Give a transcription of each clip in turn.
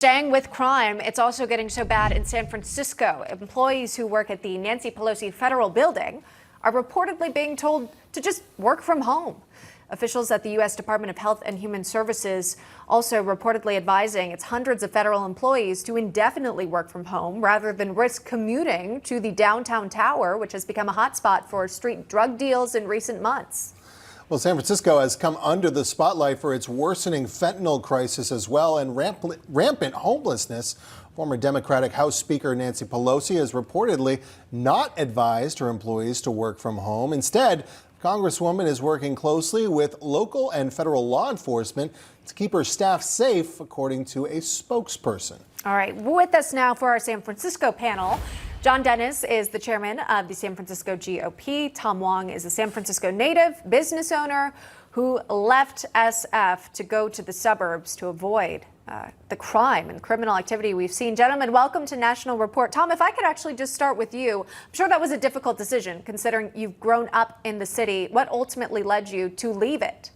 Staying with crime, it's also getting so bad in San Francisco. Employees who work at the Nancy Pelosi Federal Building are reportedly being told to just work from home. Officials at the U.S. Department of Health and Human Services also reportedly advising its hundreds of federal employees to indefinitely work from home rather than risk commuting to the downtown tower, which has become a hotspot for street drug deals in recent months. Well, San Francisco has come under the spotlight for its worsening fentanyl crisis as well and rampant homelessness. Former Democratic House Speaker Nancy Pelosi has reportedly not advised her employees to work from home. Instead, Congresswoman is working closely with local and federal law enforcement to keep her staff safe, according to a spokesperson. All right, with us now for our San Francisco panel. John Dennis is the chairman of the San Francisco GOP. Tom Wong is a San Francisco native business owner who left SF to go to the suburbs to avoid the crime and criminal activity we've seen. Gentlemen, welcome to National Report. Tom, if I could actually just start with you. I'm sure that was a difficult decision considering you've grown up in the city. What ultimately led you to leave it?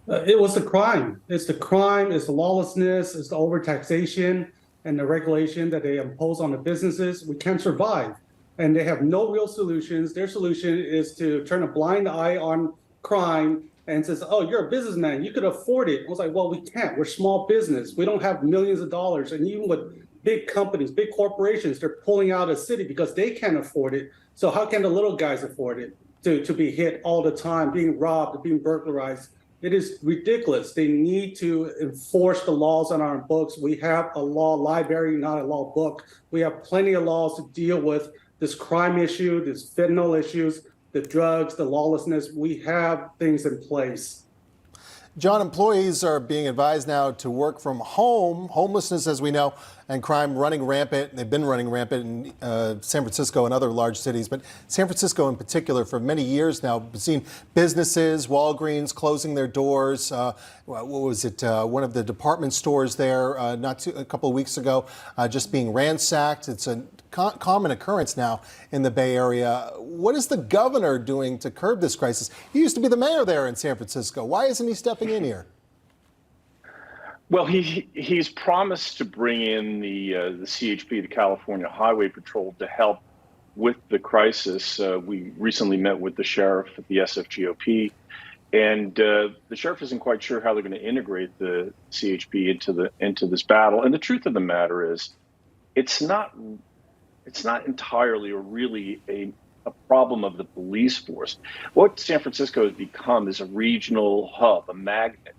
It was the crime. It's the crime, it's the lawlessness, it's the overtaxation and the regulation that they impose on the businesses. We can't survive. And they have no real solutions. Their solution is to turn a blind eye on crime and says, oh, you're a businessman, you could afford it. I was like, well, we can't. We're small business. We don't have millions of dollars. And even with big companies, big corporations, they're pulling out of the city because they can't afford it. So how can the little guys afford it to be hit all the time, being robbed, being burglarized? It is ridiculous. They need to enforce the laws on our books. We have a law library, not a law book. We have plenty of laws to deal with this crime issue, this fentanyl issues, the drugs, the lawlessness. We have things in place. John, employees are being advised now to work from home. Homelessness, as we know, and crime running rampant. They've been running rampant in San Francisco and other large cities, but San Francisco in particular for many years now. We've seen businesses, Walgreens closing their doors. What was it? One of the department stores there a couple of weeks ago just being ransacked. It's a common occurrence now in the Bay Area. What is the governor doing to curb this crisis? He used to be the mayor there in San Francisco. Why isn't he stepping in here? Well, he's promised to bring in the CHP, the California Highway Patrol, to help with the crisis. We recently met with the sheriff at the SFGOP, and the sheriff isn't quite sure how they're going to integrate the CHP into this battle. And the truth of the matter is, it's not entirely or really a problem of the police force. What San Francisco has become is a regional hub, a magnet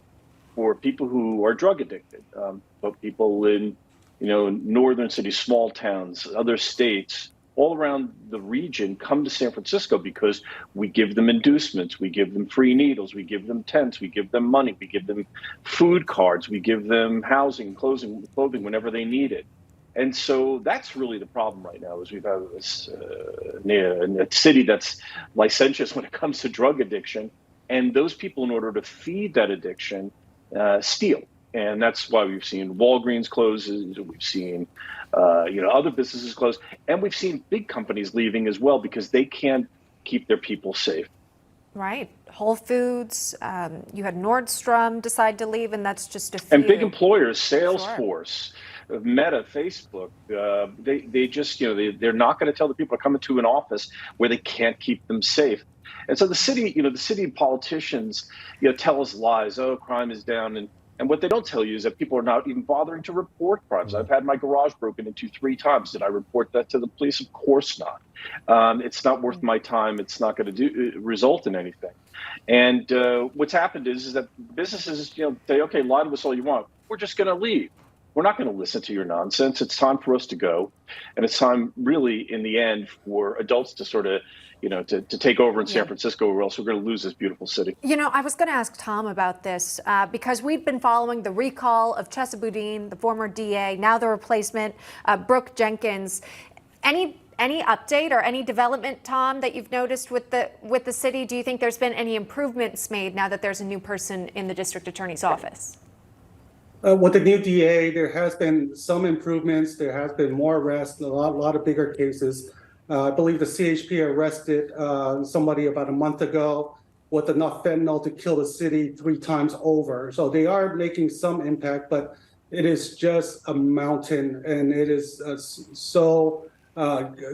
for people who are drug addicted, but people in, northern cities, small towns, other states, all around the region come to San Francisco because we give them inducements, we give them free needles, we give them tents, we give them money, we give them food cards, we give them housing, clothing whenever they need it. And so that's really the problem right now, is we've had this a city that's licentious when it comes to drug addiction. And those people, in order to feed that addiction, steal. And that's why we've seen Walgreens closes, we've seen other businesses close, and we've seen big companies leaving as well because they can't keep their people safe. Right. Whole Foods, you had Nordstrom decide to leave, and that's just a few. And big employers, Salesforce, sure. Meta, Facebook, they just, they're not going to tell the people to come into an office where they can't keep them safe. And so the city politicians, tell us lies. Oh, crime is down. And what they don't tell you is that people are not even bothering to report crimes. I've had my garage broken into 3 times. Did I report that to the police? Of course not. It's not worth my time. It's not going to result in anything. And what's happened is that businesses, say, okay, lie to us all you want. We're just going to leave. We're not going to listen to your nonsense. It's time for us to go. And it's time, really, in the end, for adults to sort of, to take over in San Francisco, or else we're going to lose this beautiful city. I was going to ask Tom about this because we've been following the recall of Chesa Boudin, the former DA, now the replacement, Brooke Jenkins. Any update or any development, Tom, that you've noticed with the city? Do you think there's been any improvements made now that there's a new person in the district attorney's office? With the new DA, there has been some improvements. There has been more arrests, a lot of bigger cases. I believe the CHP arrested somebody about a month ago with enough fentanyl to kill the city 3 times over. So they are making some impact, but it is just a mountain, and it is so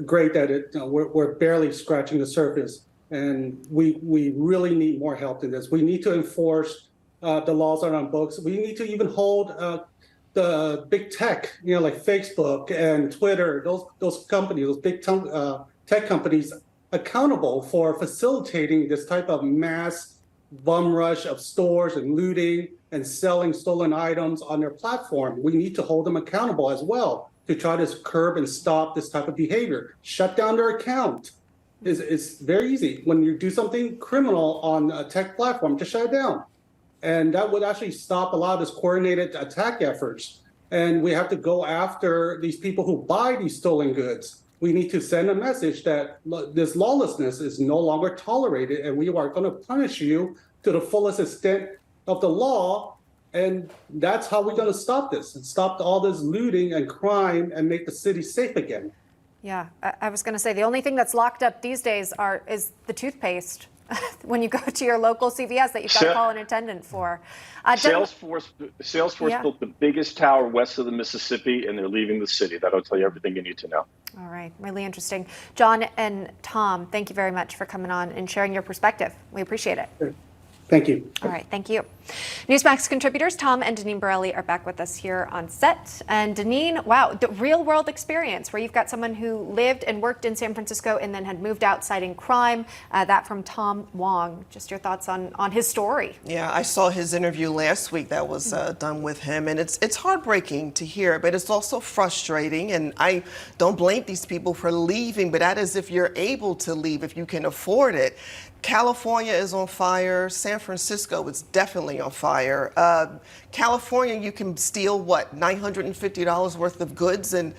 great that we're barely scratching the surface, and we really need more help in this. We need to enforce the laws that are on books. We need to even hold the big tech, like Facebook and Twitter, those companies, those big tech companies, accountable for facilitating this type of mass bum rush of stores and looting and selling stolen items on their platform. We need to hold them accountable as well to try to curb and stop this type of behavior. Shut down their account. It's very easy. When you do something criminal on a tech platform, just shut it down. And that would actually stop a lot of this coordinated attack efforts. And we have to go after these people who buy these stolen goods. We need to send a message that this lawlessness is no longer tolerated, and we are going to punish you to the fullest extent of the law. And that's how we're going to stop this and stop all this looting and crime and make the city safe again. Yeah, I was going to say the only thing that's locked up these days is the toothpaste. When you go to your local CVS that you've got to call an attendant for. Salesforce built the biggest tower west of the Mississippi, and they're leaving the city. That'll tell you everything you need to know. All right, really interesting. John and Tom, thank you very much for coming on and sharing your perspective. We appreciate it. Thank you. All right, thank you. Newsmax contributors Tom and Deneen Borelli are back with us here on set. And Deneen, wow, the real world experience where you've got someone who lived and worked in San Francisco and then had moved out citing crime. That from Tom Wong. Just your thoughts on his story. Yeah, I saw his interview last week that was done with him, and it's heartbreaking to hear, but it's also frustrating. And I don't blame these people for leaving, but that is if you're able to leave, if you can afford it. California is on fire. San Francisco is definitely on fire. California, you can steal, what, $950 worth of goods, and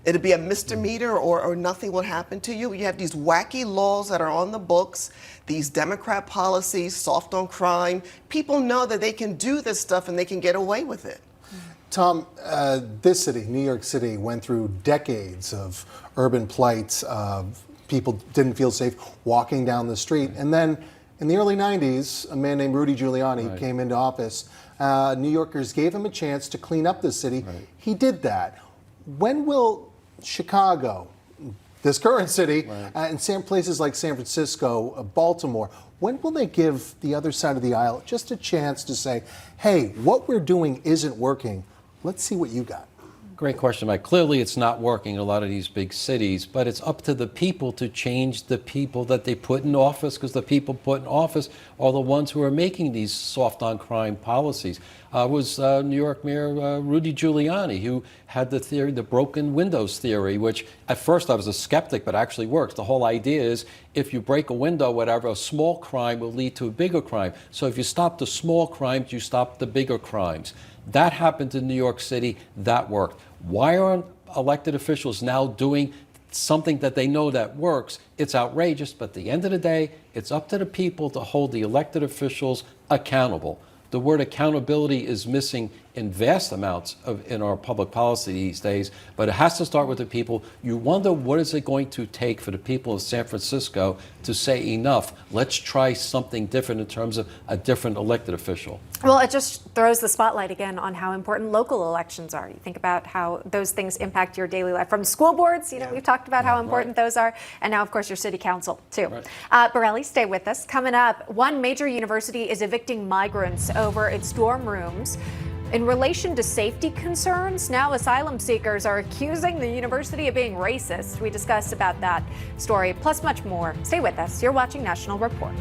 it'll be a misdemeanor or nothing will happen to you. You have these wacky laws that are on the books, these Democrat policies, soft on crime. People know that they can do this stuff and they can get away with it. Tom, this city, New York City, went through decades of urban plight. People didn't feel safe walking down the street. And then in the early 90s, a man named Rudy Giuliani came into office. New Yorkers gave him a chance to clean up the city. He did that. When will Chicago, this current city, and places like San Francisco, Baltimore, when will they give the other side of the aisle just a chance to say, hey, what we're doing isn't working. Let's see what you got. Great question, Mike. Clearly, it's not working in a lot of these big cities, but it's up to the people to change the people that they put in office, because the people put in office are the ones who are making these soft on crime policies. Was New York Mayor Rudy Giuliani, who had the theory, the broken windows theory, which at first I was a skeptic, but actually works. The whole idea is if you break a window, whatever, a small crime will lead to a bigger crime. So if you stop the small crimes, you stop the bigger crimes. That happened in New York City. That worked. Why aren't elected officials now doing something that they know that works? It's outrageous, but at the end of the day, it's up to the people to hold the elected officials accountable. The word accountability is missing in vast amounts in our public policy these days, but it has to start with the people. You wonder, what is it going to take for the people of San Francisco to say enough? Let's try something different in terms of a different elected official. Well, it just throws the spotlight again on how important local elections are. You think about how those things impact your daily life. From school boards, we've talked about how important those are, and now, of course, your city council, too. Borelli, stay with us. Coming up, one major university is evicting migrants over its dorm rooms. In relation to safety concerns, now asylum seekers are accusing the university of being racist. We discussed about that story, plus much more. Stay with us. You're watching National Report.